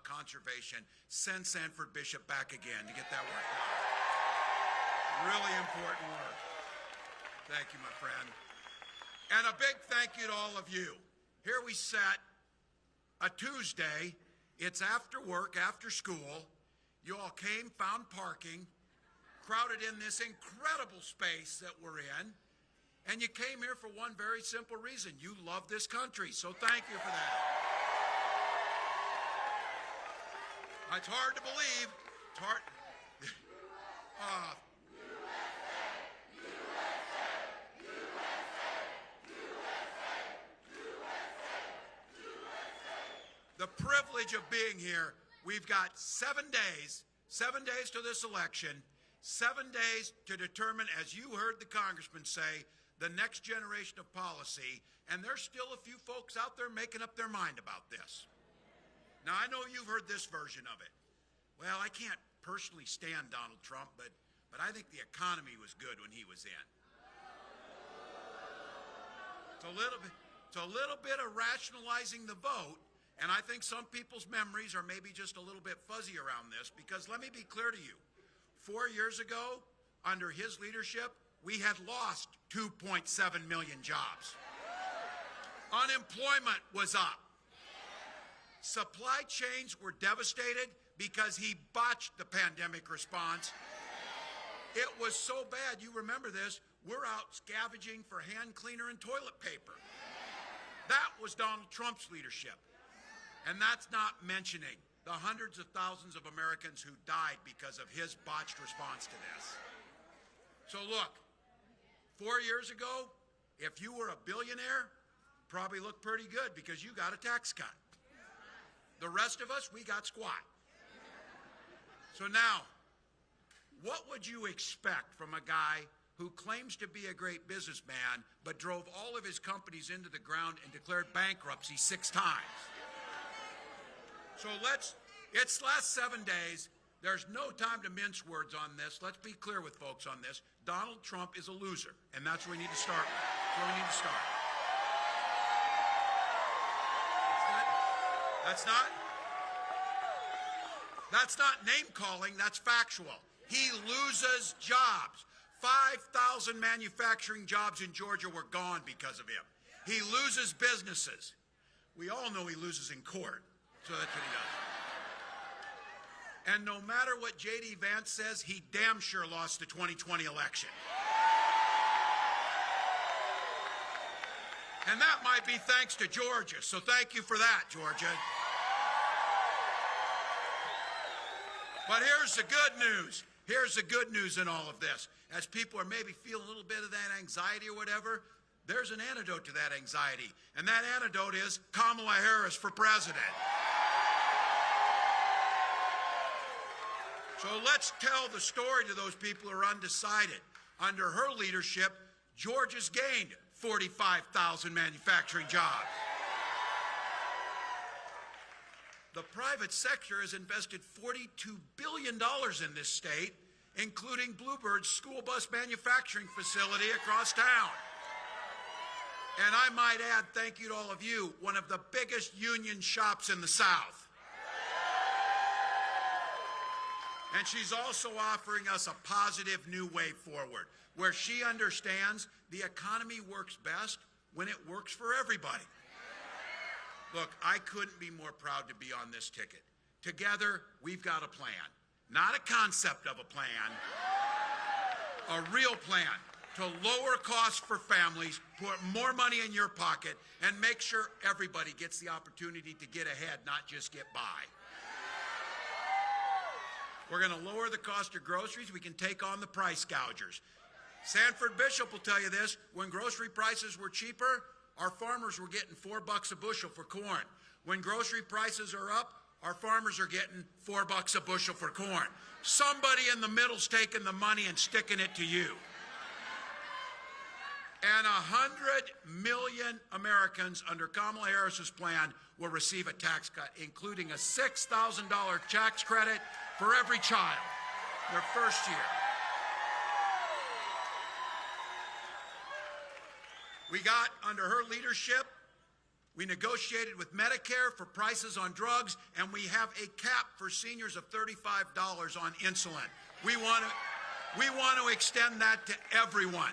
conservation. Send Sanford Bishop back again to get that work done. Really important work. Thank you, my friend. And a big thank you to all of you. Here we sat, a Tuesday. It's after work, after school. You all came, found parking, crowded in this incredible space that we're in, and you came here for one very simple reason. You love this country, so thank you for that. It's hard to believe. It's hard. The privilege of being here. We've got 7 days to this election, 7 days to determine, as you heard the congressman say, the next generation of policy, and there's still a few folks out there making up their mind about this. Now, I know you've heard this version of it. Well, I can't personally stand Donald Trump, but I think the economy was good when he was in. It's a little bit of rationalizing the vote. And I think some people's memories are maybe just a little bit fuzzy around this, because let me be clear to you. 4 years ago, under his leadership, we had lost 2.7 million jobs. Unemployment was up. Supply chains were devastated because he botched the pandemic response. It was so bad, you remember this, we're out scavenging for hand cleaner and toilet paper. That was Donald Trump's leadership. And that's not mentioning the hundreds of thousands of Americans who died because of his botched response to this. So look, 4 years ago, if you were a billionaire, probably looked pretty good because you got a tax cut. The rest of us, we got squat. So now, what would you expect from a guy who claims to be a great businessman but drove all of his companies into the ground and declared bankruptcy 6 times? So it's last 7 days. There's no time to mince words on this. Let's be clear with folks on this. Donald Trump is a loser, and that's where we need to start. That's where we need to start. That's not name calling, that's factual. He loses jobs. 5,000 manufacturing jobs in Georgia were gone because of him. He loses businesses. We all know he loses in court. So that's what he does. And no matter what J.D. Vance says, he damn sure lost the 2020 election. And that might be thanks to Georgia, so thank you for that, Georgia. But here's the good news. Here's the good news in all of this. As people are maybe feeling a little bit of that anxiety or whatever, there's an antidote to that anxiety. And that antidote is Kamala Harris for president. So let's tell the story to those people who are undecided. Under her leadership, Georgia's gained 45,000 manufacturing jobs. The private sector has invested $42 billion in this state, including Bluebird's school bus manufacturing facility across town. And I might add, thank you to all of you, one of the biggest union shops in the South. And she's also offering us a positive new way forward, where she understands the economy works best when it works for everybody. Look, I couldn't be more proud to be on this ticket. Together, we've got a plan. Not a concept of a plan, a real plan to lower costs for families, put more money in your pocket, and make sure everybody gets the opportunity to get ahead, not just get by. We're going to lower the cost of groceries. We can take on the price gougers. Sanford Bishop will tell you this. When grocery prices were cheaper, our farmers were getting $4 a bushel for corn. When grocery prices are up, our farmers are getting $4 a bushel for corn. Somebody in the middle's taking the money and sticking it to you. And 100 million Americans under Kamala Harris's plan will receive a tax cut, including a $6,000 tax credit for every child their first year. We got, under her leadership, We negotiated with Medicare for prices on drugs, and we have a cap for seniors of $35 on insulin. We want to extend that to everyone.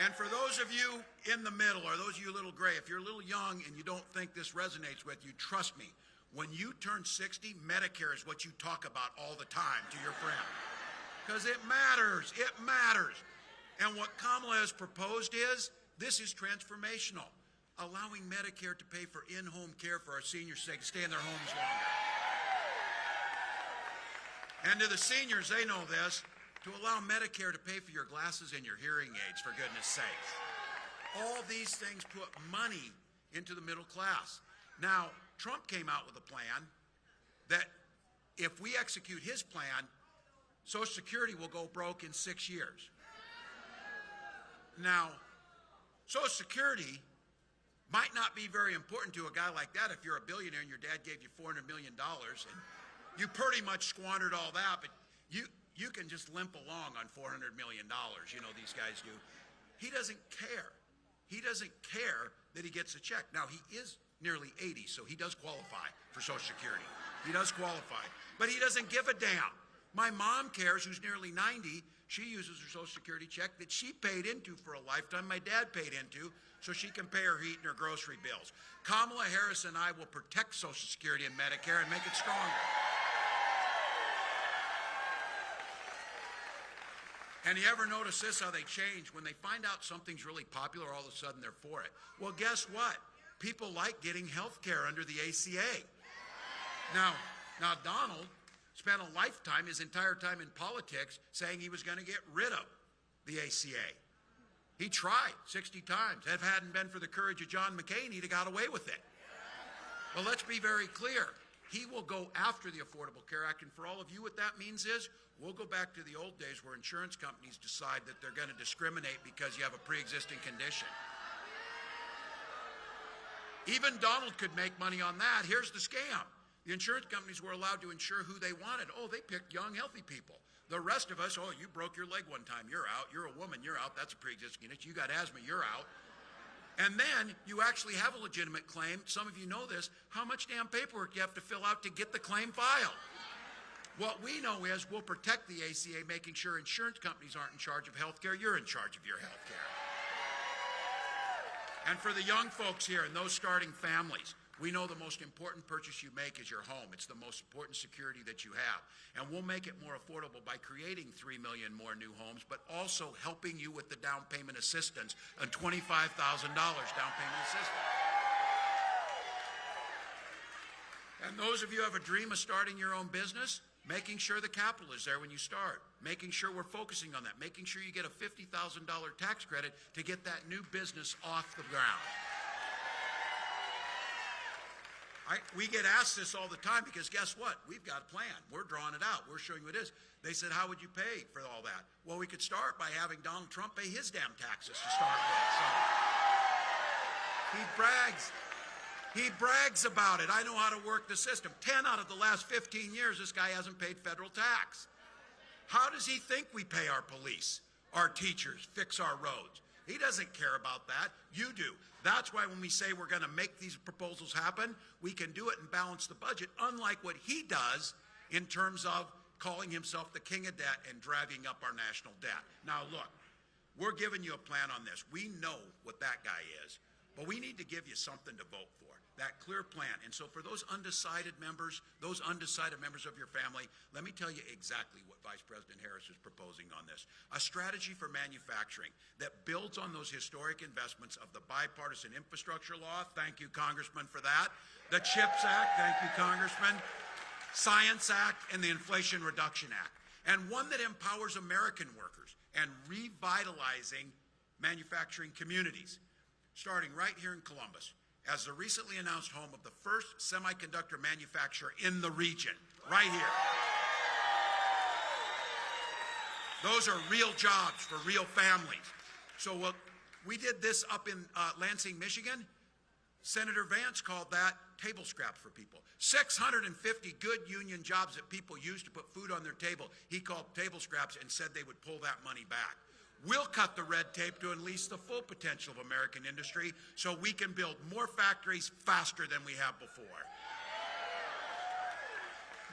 And for those of you in the middle, or those of you a little gray, if you're a little young and you don't think this resonates with you, trust me, when you turn 60, Medicare is what you talk about all the time to your friend. Because it matters. It matters. And what Kamala has proposed is, this is transformational, allowing Medicare to pay for in-home care for our seniors so they can stay in their homes longer. And to the seniors, they know this, to allow Medicare to pay for your glasses and your hearing aids, for goodness sakes. All these things put money into the middle class. Now, Trump came out with a plan that if we execute his plan, Social Security will go broke in 6 years. Now, Social Security might not be very important to a guy like that if you're a billionaire and your dad gave you $400 million and you pretty much squandered all that, but you can just limp along on $400 million, you know, these guys do. He doesn't care. He doesn't care that he gets a check. Now, he is nearly 80, so he does qualify for Social Security. He does qualify, but he doesn't give a damn. My mom cares, who's nearly 90. She uses her Social Security check that she paid into for a lifetime, my dad paid into, so she can pay her heat and her grocery bills. Kamala Harris and I will protect Social Security and Medicare and make it stronger. And you ever notice this, how they change? When they find out something's really popular, all of a sudden they're for it. Well, guess what? People like getting health care under the ACA. Now Donald spent a lifetime, his entire time in politics, saying he was going to get rid of the ACA. He tried 60 times. If it hadn't been for the courage of John McCain, he'd have got away with it. Well, let's be very clear. He will go after the Affordable Care Act, and for all of you, what that means is we'll go back to the old days where insurance companies decide that they're going to discriminate because you have a pre-existing condition. Even Donald could make money on that. Here's the scam. The insurance companies were allowed to insure who they wanted. Oh, they picked young, healthy people. The rest of us, oh, you broke your leg one time, you're out. You're a woman, you're out. That's a pre-existing condition. You got asthma, you're out. And then you actually have a legitimate claim. Some of you know this. How much damn paperwork you have to fill out to get the claim filed? What we know is we'll protect the ACA, making sure insurance companies aren't in charge of health care. You're in charge of your health care. And for the young folks here and those starting families, we know the most important purchase you make is your home. It's the most important security that you have. And we'll make it more affordable by creating 3 million more new homes, but also helping you with the down payment assistance and $25,000 down payment assistance. And those of you who have a dream of starting your own business, making sure the capital is there when you start, making sure we're focusing on that, making sure you get a $50,000 tax credit to get that new business off the ground. We get asked this all the time because guess what? We've got a plan. We're drawing it out. We're showing you what it is. They said, how would you pay for all that? Well, we could start by having Donald Trump pay his damn taxes to start with. So he brags about it. I know how to work the system. 10 out of the last 15 years, this guy hasn't paid federal tax. How does he think we pay our police, our teachers, fix our roads? He doesn't care about that. You do. That's why when we say we're going to make these proposals happen, we can do it and balance the budget, unlike what he does in terms of calling himself the king of debt and driving up our national debt. Now, look, we're giving you a plan on this. We know what that guy is, but we need to give you something to vote for, that clear plan. And so for those undecided members of your family, let me tell you exactly what Vice President Harris is proposing on this. A strategy for manufacturing that builds on those historic investments of the bipartisan infrastructure law. Thank you, Congressman, for that. The CHIPS Act. Thank you, Congressman. Science Act and the Inflation Reduction Act. And one that empowers American workers and revitalizing manufacturing communities, starting right here in Columbus, as the recently announced home of the first semiconductor manufacturer in the region, right here. Those are real jobs for real families. So we did this up in Lansing, Michigan. Senator Vance called that table scraps for people. 650 good union jobs that people used to put food on their table, he called table scraps and said they would pull that money back. We'll cut the red tape to unleash the full potential of American industry so we can build more factories faster than we have before.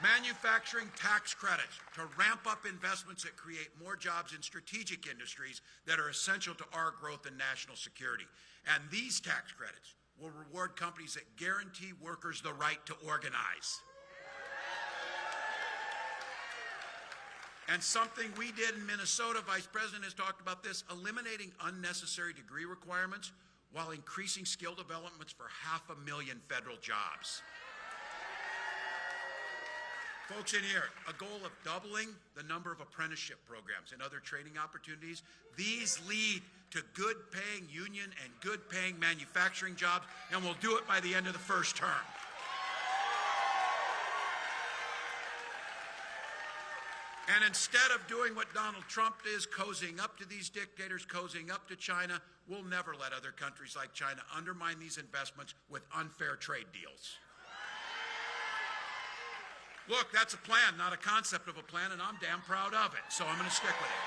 Manufacturing tax credits to ramp up investments that create more jobs in strategic industries that are essential to our growth and national security. And these tax credits will reward companies that guarantee workers the right to organize. And something we did in Minnesota, Vice President has talked about this, eliminating unnecessary degree requirements while increasing skill developments for 500,000 federal jobs. Folks in here, a goal of doubling the number of apprenticeship programs and other training opportunities. These lead to good-paying union and good-paying manufacturing jobs, and we'll do it by the end of the first term. And instead of doing what Donald Trump is, cozying up to these dictators, cozying up to China, we'll never let other countries like China undermine these investments with unfair trade deals. Look, that's a plan, not a concept of a plan, and I'm damn proud of it, so I'm going to stick with it.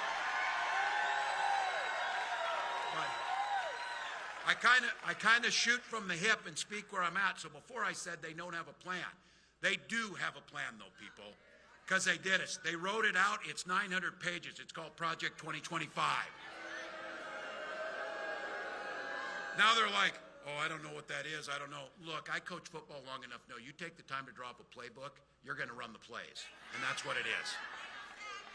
But I kind of shoot from the hip and speak where I'm at, so before I said they don't have a plan. They do have a plan, though, people, because they did it. They wrote it out. It's 900 pages. It's called Project 2025. Now they're like, oh, I don't know what that is. I don't know. Look, I coach football long enough. No, you take the time to draw up a playbook, you're going to run the plays. And that's what it is.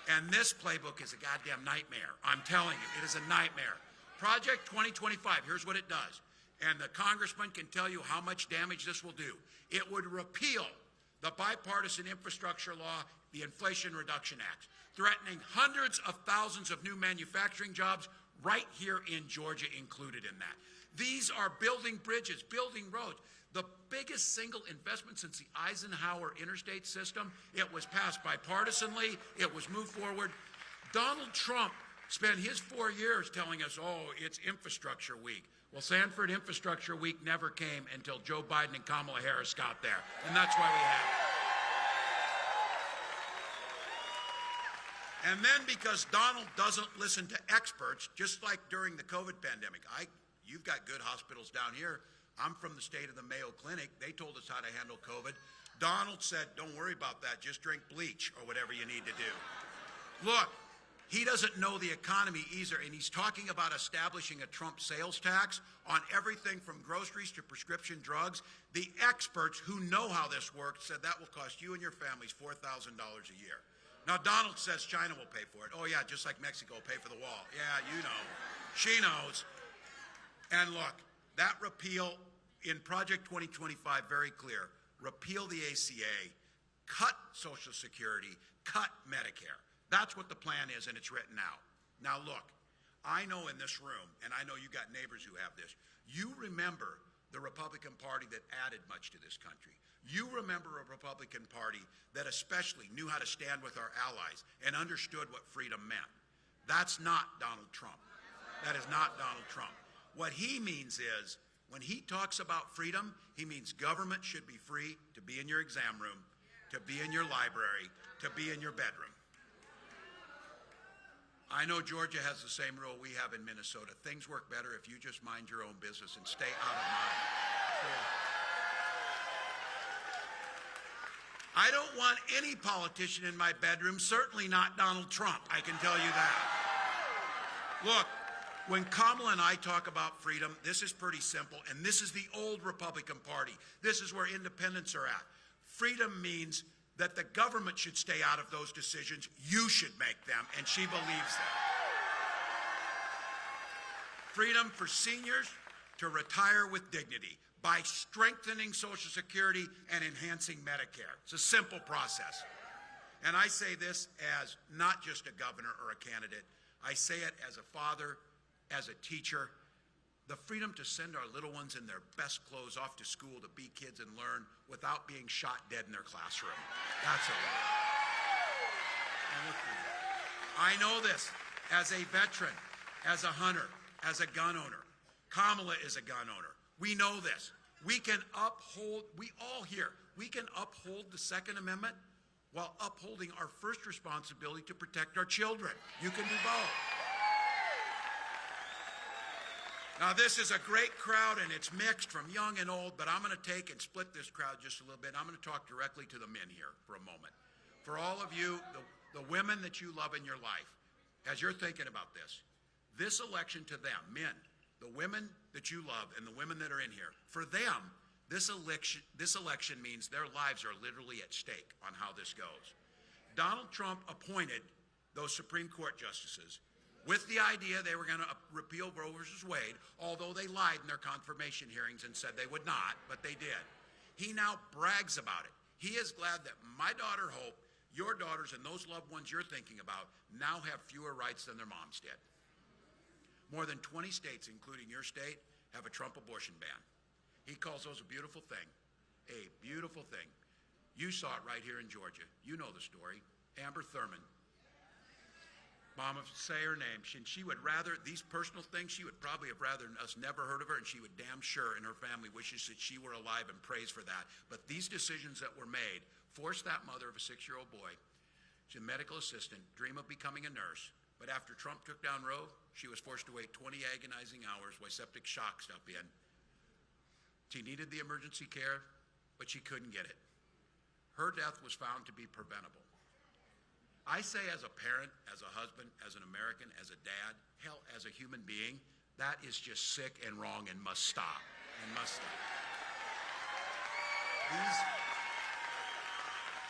And this playbook is a goddamn nightmare. I'm telling you, it is a nightmare. Project 2025, here's what it does. And the congressman can tell you how much damage this will do. It would repeal the bipartisan infrastructure law, the Inflation Reduction Act, threatening hundreds of thousands of new manufacturing jobs right here in Georgia included in that. These are building bridges, building roads. The biggest single investment since the Eisenhower interstate system. It was passed bipartisanly. It was moved forward. Donald Trump spent his 4 years telling us, oh, it's infrastructure week. Well, Sanford Infrastructure Week never came until Joe Biden and Kamala Harris got there. And that's why we have it. And then because Donald doesn't listen to experts, just like during the COVID pandemic, you've got good hospitals down here. I'm from the state of the Mayo Clinic. They told us how to handle COVID. Donald said, don't worry about that. Just drink bleach or whatever you need to do. Look, he doesn't know the economy either, and he's talking about establishing a Trump sales tax on everything from groceries to prescription drugs. The experts who know how this works said that will cost you and your families $4,000 a year. Now, Donald says China will pay for it. Oh, yeah, just like Mexico will pay for the wall. Yeah, you know. She knows. And look, that repeal in Project 2025, very clear. Repeal the ACA, cut Social Security, cut Medicare. That's what the plan is, and it's written out. Now, look, I know in this room, and I know you got neighbors who have this, you remember the Republican Party that added much to this country. You remember a Republican Party that especially knew how to stand with our allies and understood what freedom meant. That's not Donald Trump. That is not Donald Trump. What he means is, when he talks about freedom, he means government should be free to be in your exam room, to be in your library, to be in your bedroom. I know Georgia has the same rule we have in Minnesota. Things work better if you just mind your own business and stay out of mine. I don't want any politician in my bedroom, certainly not Donald Trump, I can tell you that. Look, when Kamala and I talk about freedom, this is pretty simple, and this is the old Republican Party. This is where independents are at. Freedom means that the government should stay out of those decisions. You should make them, and she believes that. Freedom for seniors to retire with dignity by strengthening Social Security and enhancing Medicare. It's a simple process. And I say this as not just a governor or a candidate. I say it as a father, as a teacher. The freedom to send our little ones in their best clothes off to school to be kids and learn without being shot dead in their classroom. That's a right. I know this as a veteran, as a hunter, as a gun owner. Kamala is a gun owner. We know this. We can uphold, we all here, we can uphold the Second Amendment while upholding our first responsibility to protect our children. You can do both. Now, this is a great crowd, and it's mixed from young and old, but I'm going to take and split this crowd just a little bit. I'm going to talk directly to the men here for a moment. For all of you, the women that you love in your life, as you're thinking about this election to them, men, the women that you love and the women that are in here, for them, this election means their lives are literally at stake on how this goes. Donald Trump appointed those Supreme Court justices with the idea they were going to repeal Roe versus Wade, although they lied in their confirmation hearings and said they would not, but they did. He now brags about it. He is glad that my daughter Hope, your daughters, and those loved ones you're thinking about now have fewer rights than their moms did. More than 20 states, including your state, have a Trump abortion ban. He calls those a beautiful thing, a beautiful thing. You saw it right here in Georgia. You know the story. Amber Thurman. Mama, say her name. She would rather, these personal things, she would probably have rather us never heard of her, and she would damn sure, and her family wishes that she were alive and prays for that. But these decisions that were made forced that mother of a 6-year-old boy, she's a medical assistant, dream of becoming a nurse. But after Trump took down Roe, she was forced to wait 20 agonizing hours while septic shock stepped in. She needed the emergency care, but she couldn't get it. Her death was found to be preventable. I say as a parent, as a husband, as an American, as a dad, hell, as a human being, that is just sick and wrong and must stop, and must stop.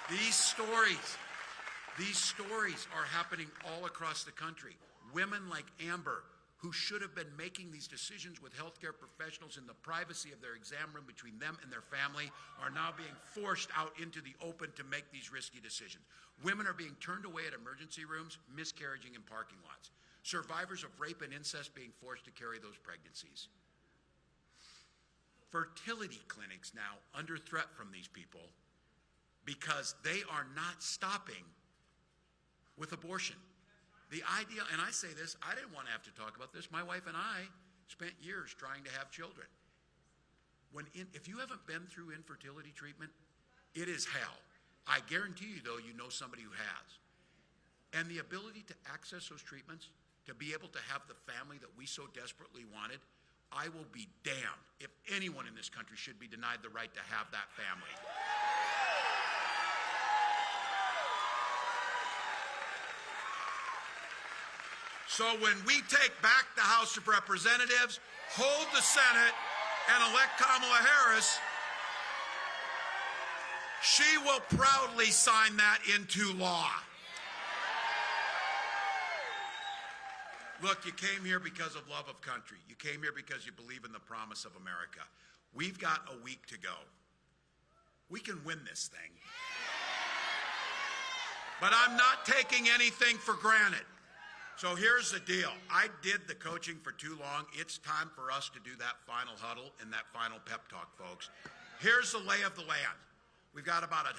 These stories are happening all across the country. Women like Amber, who should have been making these decisions with healthcare professionals in the privacy of their exam room between them and their family, are now being forced out into the open to make these risky decisions. Women are being turned away at emergency rooms, miscarriaging in parking lots. Survivors of rape and incest being forced to carry those pregnancies. Fertility clinics now under threat from these people because they are not stopping with abortion. The idea, and I say this, I didn't want to have to talk about this. My wife and I spent years trying to have children. If you haven't been through infertility treatment, it is hell. I guarantee you, though, you know somebody who has. And the ability to access those treatments, to be able to have the family that we so desperately wanted, I will be damned if anyone in this country should be denied the right to have that family. So when we take back the House of Representatives, hold the Senate, and elect Kamala Harris, she will proudly sign that into law. Look, you came here because of love of country. You came here because you believe in the promise of America. We've got a week to go. We can win this thing. But I'm not taking anything for granted. So here's the deal. I did the coaching for too long. It's time for us to do that final huddle and that final pep talk, folks. Here's the lay of the land. We've got about a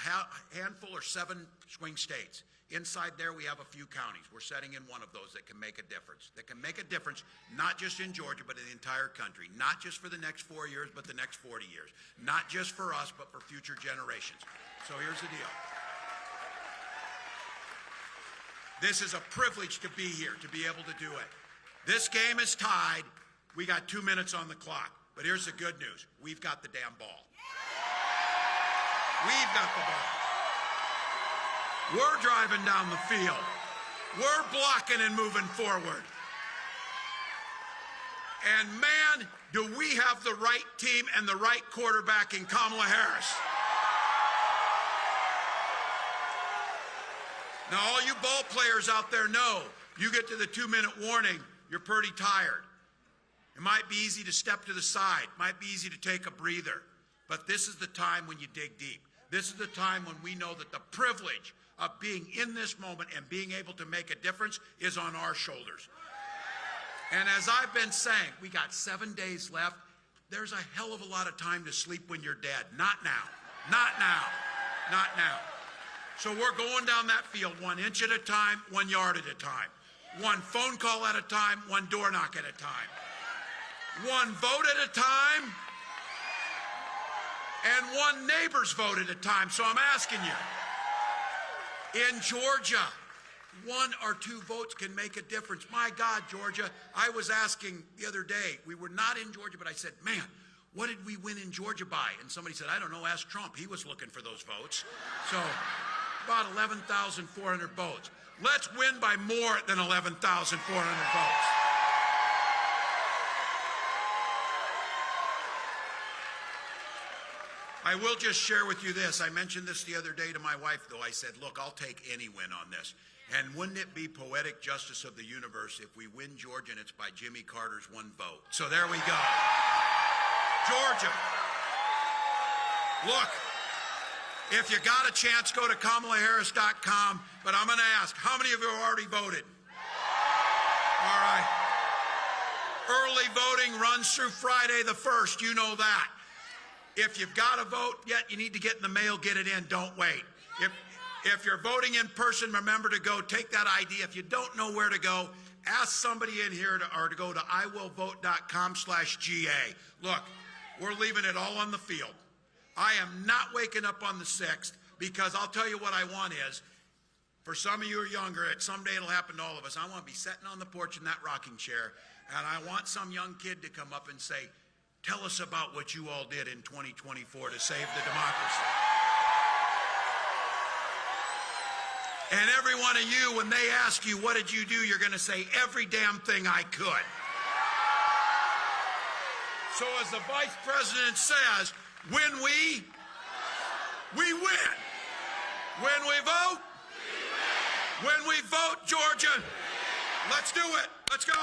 handful or 7 swing states. Inside there, we have a few counties. We're setting in one of those that can make a difference. That can make a difference, not just in Georgia, but in the entire country. Not just for the next 4 years, but the next 40 years. Not just for us, but for future generations. So here's the deal. This is a privilege to be here, to be able to do it. This game is tied. We got 2 minutes on the clock. But here's the good news. We've got the damn ball. We've got the ball. We're driving down the field. We're blocking and moving forward. And man, do we have the right team and the right quarterback in Kamala Harris. Now, all you ball players out there know, you get to the 2-minute warning, you're pretty tired. It might be easy to step to the side, might be easy to take a breather, but this is the time when you dig deep. This is the time when we know that the privilege of being in this moment and being able to make a difference is on our shoulders. And as I've been saying, we got 7 days left. There's a hell of a lot of time to sleep when you're dead. Not now. Not now. Not now. So we're going down that field 1 inch at a time, 1 yard at a time. 1 phone call at a time, 1 door knock at a time. 1 vote at a time, and 1 neighbor's vote at a time. So I'm asking you, in Georgia, 1 or 2 votes can make a difference. My God, Georgia, I was asking the other day, we were not in Georgia, but I said, man, what did we win in Georgia by? And somebody said, I don't know, ask Trump. He was looking for those votes. So about 11,400 votes. Let's win by more than 11,400 votes. I will just share with you this. I mentioned this the other day to my wife, though. I said, look, I'll take any win on this. And wouldn't it be poetic justice of the universe if we win Georgia and it's by Jimmy Carter's 1 vote? So there we go. Georgia. Look, if you got a chance, go to KamalaHarris.com. But I'm going to ask, how many of you have already voted? All right. Early voting runs through Friday the 1st. You know that. If you've got a vote yet, you need to get in the mail, get it in, don't wait. If you're voting in person, remember to go take that ID. If you don't know where to go, ask somebody in here to go to iwillvote.com/GA. Look, we're leaving it all on the field. I am not waking up on the 6th because I'll tell you what I want is, for some of you who are younger, someday it'll happen to all of us. I want to be sitting on the porch in that rocking chair, and I want some young kid to come up and say, tell us about what you all did in 2024 to save the democracy. And every one of you, when they ask you, what did you do, you're going to say, every damn thing I could. So as the vice president says, when we win. When we vote, when we vote, Georgia, let's do it. Let's go.